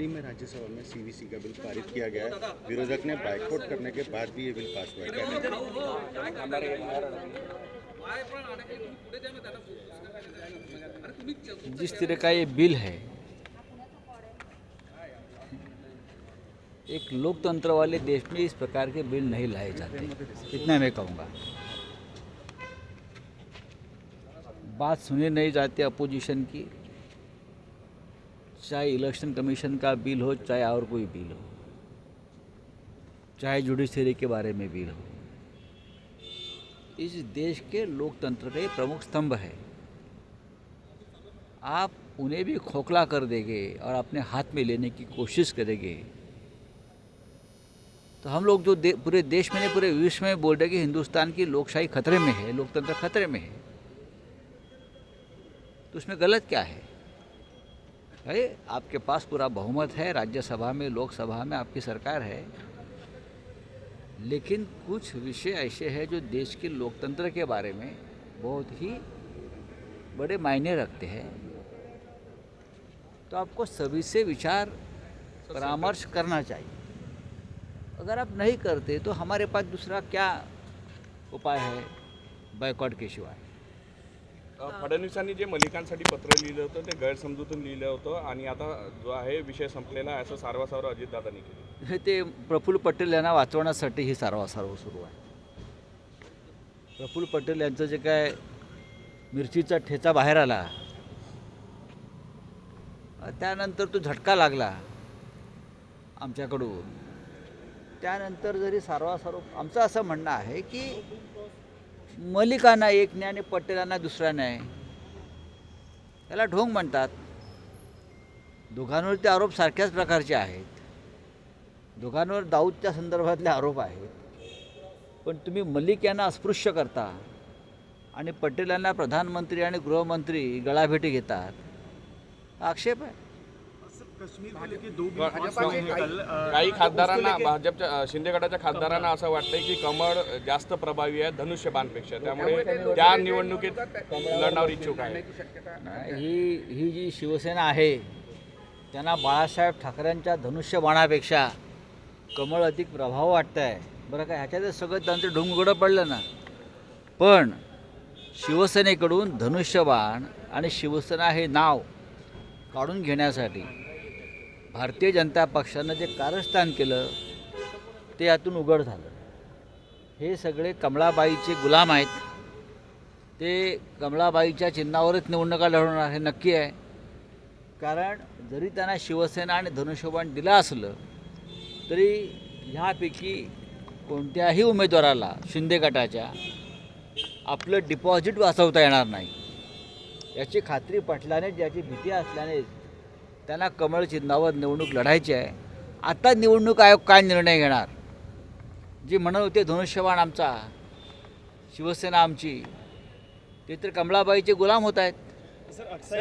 दिल्ली में राज्यसभा में सीवीसी का बिल पारित किया गया है। विरोधक ने बाइकआउट करने के बाद भी ये बिल पास हुआ है। क्या जिस तरह का ये बिल है, एक लोकतंत्र वाले देश में इस प्रकार के बिल नहीं लाए जाते, इतना मैं कहूँगा। बात सुनी नहीं जाती अपोजिशन की, चाहे इलेक्शन कमीशन का बिल हो, चाहे और कोई बिल हो, चाहे जुडिशरी के बारे में बिल हो। इस देश के लोकतंत्र का ये प्रमुख स्तंभ है। आप उन्हें भी खोखला कर देंगे और अपने हाथ में लेने की कोशिश करेंगे तो हम लोग जो पूरे देश में नहीं पूरे विश्व में बोल रहे कि हिंदुस्तान की लोकशाही खतरे में है, लोकतंत्र खतरे में है, तो उसमें गलत क्या है? अरे आपके पास पूरा बहुमत है, राज्यसभा में, लोकसभा में आपकी सरकार है, लेकिन कुछ विषय ऐसे हैं जो देश के लोकतंत्र के बारे में बहुत ही बड़े मायने रखते हैं। तो आपको सभी से विचार परामर्श करना चाहिए। अगर आप नहीं करते तो हमारे पास दूसरा क्या उपाय है बायकॉट के शिवाय? फडणवीसांनी जे मलिकांसाठी पत्र लिहिलं होतं ते गैरसमजूतून लिहिलं होतं आणि आता जो आहे विषय संपलेला आहे असं सारवासारव अजितदादांनी केलं. ते प्रफुल्ल पटेल यांना वाचवण्यासाठी ही सारवासारव सुरू आहे. प्रफुल्ल पटेल यांचं जे काय मिरचीचा ठेचा बाहेर आला, त्यानंतर तो झटका लागला आमच्याकडून. त्यानंतर जरी सारवासारव आमचं असं म्हणणं आहे की मलिकांना एक नाही आणि पटेलांना दुसरा नाही, त्याला ढोंग म्हणतात. दोघांवरती आरोप सारख्याच प्रकारचे आहेत, दोघांवर दाऊदच्या संदर्भातले आरोप आहेत, पण तुम्ही मलिक यांना अस्पृश्य करता आणि पटेलांना प्रधानमंत्री आणि गृहमंत्री गळाभेटी घेतात, हा आक्षेप आहे. काही खासदारांना, भाजपच्या शिंदे गटाच्या खासदारांना असं वाटतंय की कमळ जास्त प्रभावी आहे धनुष्यबाणपेक्षा, त्यामुळे त्या निवडणुकीत लढण्यावर इच्छुक आहे. ही जी शिवसेना आहे त्यांना बाळासाहेब ठाकरेंच्या धनुष्यबाणापेक्षा कमळ अधिक प्रभाव वाटत आहे. बरं का, ह्याच्यातच सगळं त्यांचं ढोंग उघडं पडलं ना. पण शिवसेनेकडून धनुष्यबाण आणि शिवसेना हे नाव काढून घेण्यासाठी भारतीय जनता पक्षानं जे कारस्थान केलं ते यातून उघड झालं. हे सगळे कमळाबाईचे गुलाम आहेत. ते कमळाबाईच्या चिन्हावरच निवडणुका लढवणार हे नक्की आहे. कारण जरी त्यांना शिवसेना आणि धनुष्यबाण दिलं असलं तरी ह्यापैकी कोणत्याही उमेदवाराला शिंदे गटाच्या आपलं डिपॉझिट वाचवता येणार नाही याची खात्री पटल्याने, ज्याची भीती असल्याने त्यांना कमळ चिन्हावर निवडणूक लढायची आहे. आता निवडणूक आयोग काय निर्णय घेणार? जे म्हणत होते धनुष्यबाण आमचा, शिवसेना आमची, ते तर कमळाबाईचे गुलाम होत आहेत.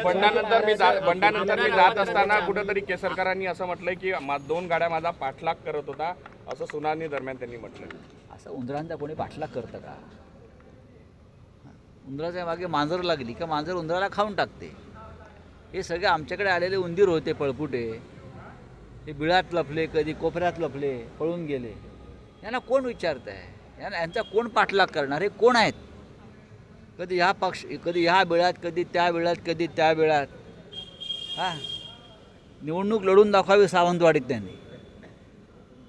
बंडानंतर मी जात असताना कुठेतरी केसरकरांनी असं म्हटलंय की 2 गाड्या माझा पाठलाग करत होता, असं सुनावणी दरम्यान त्यांनी म्हटलं. असं उंदरांचा कोणी पाठलाग करतं का? उंदराच्या मागे मांजर लागली का मांजर उंदराला खाऊन टाकते. हे सगळे आमच्याकडे आलेले उंदीर होते, पळपुटे. हे बिळात लपले, कधी कोपऱ्यात लपले, पळून गेले. यांना कोण विचारत आहे? यांचा कोण पाठलाग करणार? हे कोण आहेत? कधी ह्या पक्ष, कधी ह्या बिळात, कधी त्या बिळात, कधी त्या बिळात. निवडणूक लढून दाखवावी सावंतवाडीत त्यांनी.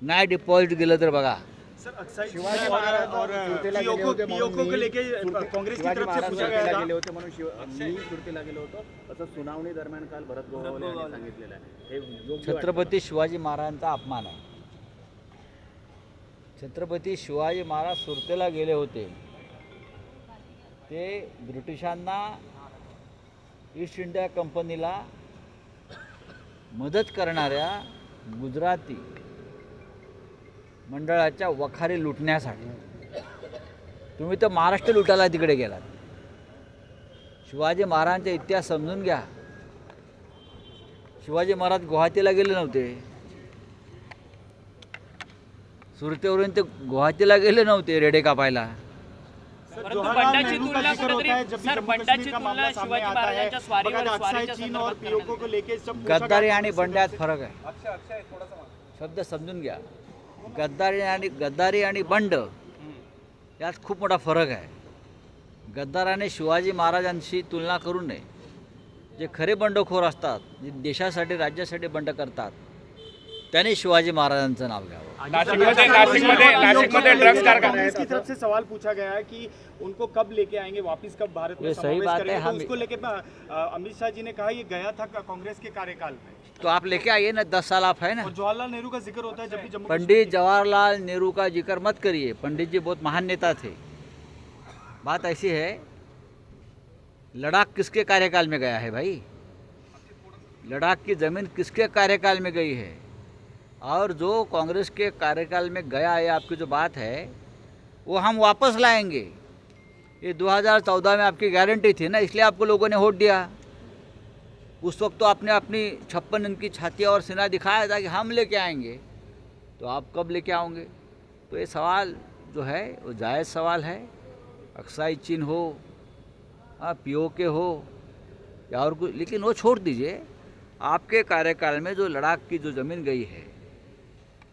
नाही डिपॉझिट गेलं तर बघा. शिवाजी महाराज और पीओके को लेके कांग्रेस की तरफ से पूछा गया गेले होते म्हणून मी सुरतेला गेलो होतो असं सुनावणी दरम्यान काल भरत गोगावले यांनी सांगितलेलं आहे. हे छत्रपती शिवाजी महाराजांचा अपमान आहे. छत्रपती शिवाजी महाराज सुरतेला गेले होते, ते ब्रिटिशांना, ईस्ट इंडिया कंपनीला मदत करणाऱ्या गुजराती मंडळाच्या वखारी लुटण्यासाठी. तुम्ही तर महाराष्ट्र लुटायला तिकडे गेलात. शिवाजी महाराजांचा इतिहास समजून घ्या. शिवाजी महाराज गुवाहाटीला गेले नव्हते, सुरतेवरून ते गुवाहाटीला गेले नव्हते रेडे कापायला. परंतु बंडाची तुलना कुठेतरी सर बंडाची तुलना शिवाजी महाराजांच्या स्वारीवर स्वारीच्या चीन और संदर्भात पीओके को लेके सब गद्दारी आणि बंड्यात फरक आहे. शब्द समजून घ्या. गद्दारी आणि बंड यात खूप मोठा फरक आहे. गद्दाराने शिवाजी महाराजांशी तुलना करू नये. जे खरे बंडखोर असतात, जे देशासाठी राज्यासाठी बंड करतात, त्याने शिवाजी महाराजांचं नाव घ्यावं. नाशिकमध्ये ड्रग्स कारखाना कांग्रेस की तरफ से सवाल पूछा गया है कि उनको कब लेके आएंगे वापस, कब भारत में ये सही समावेश बात है. करेंगे, तो हम उसको लेके अमित शाह जी ने कहा ये गया था कांग्रेस के कार्यकाल में. तो आप लेके आइए ना, 10 साल आप है ना. और जवाहरलाल नेहरू का जिक्र होता है जब भी जम्मू पंडित जवाहरलाल नेहरू का जिक्र मत करिए. पंडित जी बहुत महान नेता थे. बात ऐसी है, लद्दाख किसके कार्यकाल में गया है भाई? लद्दाख की ज़मीन किसके कार्यकाल में गई है? और जो कांग्रेस के कार्यकाल में गया है, आपकी जो बात है वो हम वापस लाएंगे. ये 2014 में आपकी गारंटी थी ना, इसलिए आपको लोगों ने वोट दिया. उस वक्त तो आपने अपनी 56 इंच की छाती और सीना दिखाया था कि हम लेके आएंगे. तो आप कब लेके आओगे? तो ये सवाल जो है वो जायज़ सवाल है. अक्साई चीन हो, पीओके हो या और कुछ, लेकिन वो छोड़ दीजिए. आपके कार्यकाल में जो लद्दाख की जो ज़मीन गई है,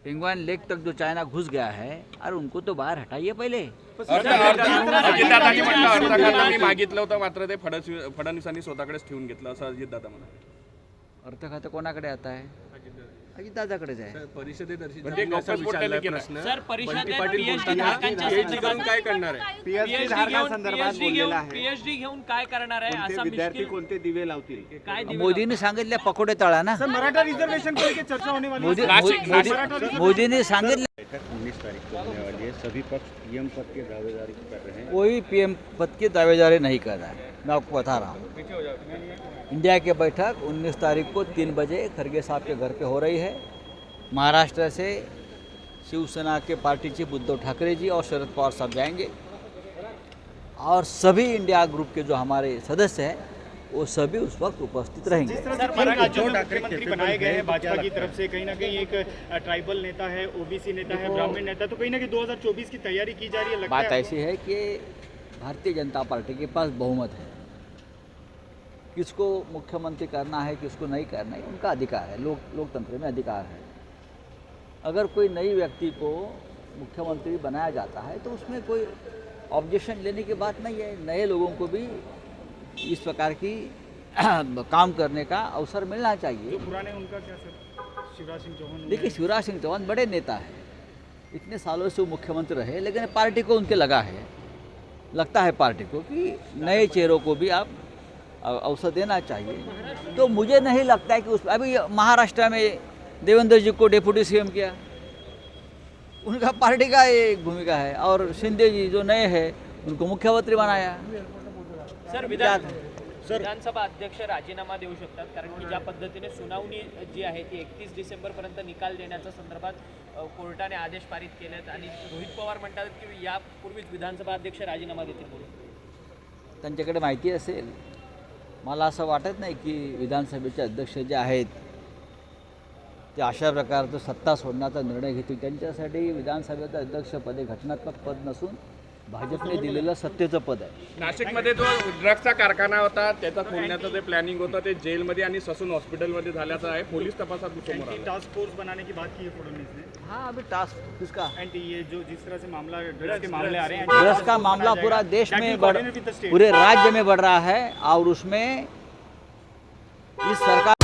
पेंगुइन लेक तक जो चाइना घुस गया है, अरे उनको तो बाहर हटाइए पहिले. अजितदादांनी म्हटलं अर्ध खातं मी मागितलं होतं, मात्र ते फडणवीसांनी स्वतःकडेच ठेवून घेतलं असं अजितदादा म्हणाले. अर्थ खातं कोणाकडे आता आहे? अजितदादाकडेच आहे. म्हणजे गौप्यस्फोटाला केलं. सर परिषदेत पीएचडी धारकांच्या संदर्भात काय करणार आहे? पीएचडी घेऊन काय करणार आहे असा विद्यार्थी मिश्किल कोणते दिवे लावतील? काय दिवे मोदींनी सांगितले पकोडे तळा ना. सर मराठा रिजर्वेशन को लेके चर्चा होने वाली मोदी है. मोदींनी सांगितले. 19 तारीख को होने वाली है. सभी पक्ष पीएम पद की दावेदारी कर रहे हैं. कोई पीएम पद की दावेदारी नहीं कर रहा है. मैं आपको बता रहा हूँ. इंडिया की बैठक 19 तारीख को 3 बजे खरगे साहब के घर पे हो रही है. महाराष्ट्र से शिवसेना के पार्टी चीफ उद्धव ठाकरे जी और शरद पवार साहब जाएंगे, और सभी इंडिया ग्रुप के जो हमारे सदस्य हैं वो सभी उस वक्त उपस्थित रहेंगे. जिस तरह से 3 राज्यों में मुख्यमंत्री बनाए गए हैं भाजपा की तरफ से, कहीं ना कहीं एक ट्राइबल नेता है, ओबीसी नेता है, ब्राह्मण नेता, तो कहीं ना कहीं 2024 की तैयारी की जा रही है. लगता बात है ऐसी है कि भारतीय जनता पार्टी के पास बहुमत है. किसको मुख्यमंत्री करना है, किसको नहीं करना है, उनका अधिकार है. लोकतंत्र में अधिकार है. अगर कोई नई व्यक्ति को मुख्यमंत्री बनाया जाता है तो उसमें कोई ऑब्जेक्शन लेने की बात नहीं है. नए लोगों को भी इस प्रकार की काम करने का अवसर मिलना चाहिए. जो पुराने उनका क्या सर, शिवराज सिंह चौहान? देखिए, शिवराज सिंह चौहान बड़े नेता है, इतने सालों से वो मुख्यमंत्री रहे, लेकिन पार्टी को उनके लगता है पार्टी को कि नए चेहरों को भी आप अवसर देना चाहिए. तो मुझे नहीं लगता है कि उस अभी महाराष्ट्र में देवेंद्र जी को डेप्यूटी सीएम किया, उनका पार्टी का एक भूमिका है, और शिंदे जी जो नए हैं उनको मुख्यमंत्री बनाया. सर विधानसभा अध्यक्ष राजीनामा देऊ शकतात, कारण की ज्या पद्धतीने सुनावणी जी आहे ती 31 डिसेंबरपर्यंत निकाल देण्याच्या संदर्भात कोर्टाने आदेश पारित केलेत, आणि रोहित पवार म्हणतात की यापूर्वीच विधानसभा अध्यक्ष राजीनामा देतील म्हणून. त्यांच्याकडे माहिती असेल. मला असं वाटत नाही की विधानसभेचे अध्यक्ष जे आहेत ते अशा प्रकारचं सत्ता सोडण्याचा निर्णय घेतील. त्यांच्यासाठी विधानसभेचं अध्यक्षपद हे घटनात्मक पद नसून भाजपने दिलेलं सत्तेचं पद आहे. नाशिकमध्ये जो ड्रग्सचा कारखाना होता त्याचा खोलण्याचं जे प्लॅनिंग होतं ते जेलमध्ये आणि ससून हॉस्पिटलमध्ये झाल्याचं आहे. पोलीस तपासात समोर आलं. टास्क फोर्स बनाने की बात की है फडणवीस ने. हाँ, अभी टास्क किसका? एंटी ये जो जिस तरह से मामला ड्रग्स के मामले आ रहे हैं, ड्रग्स का मामला पूरा देश में पूरे राज्य में बढ़ रहा है, और उसमें इस सरकार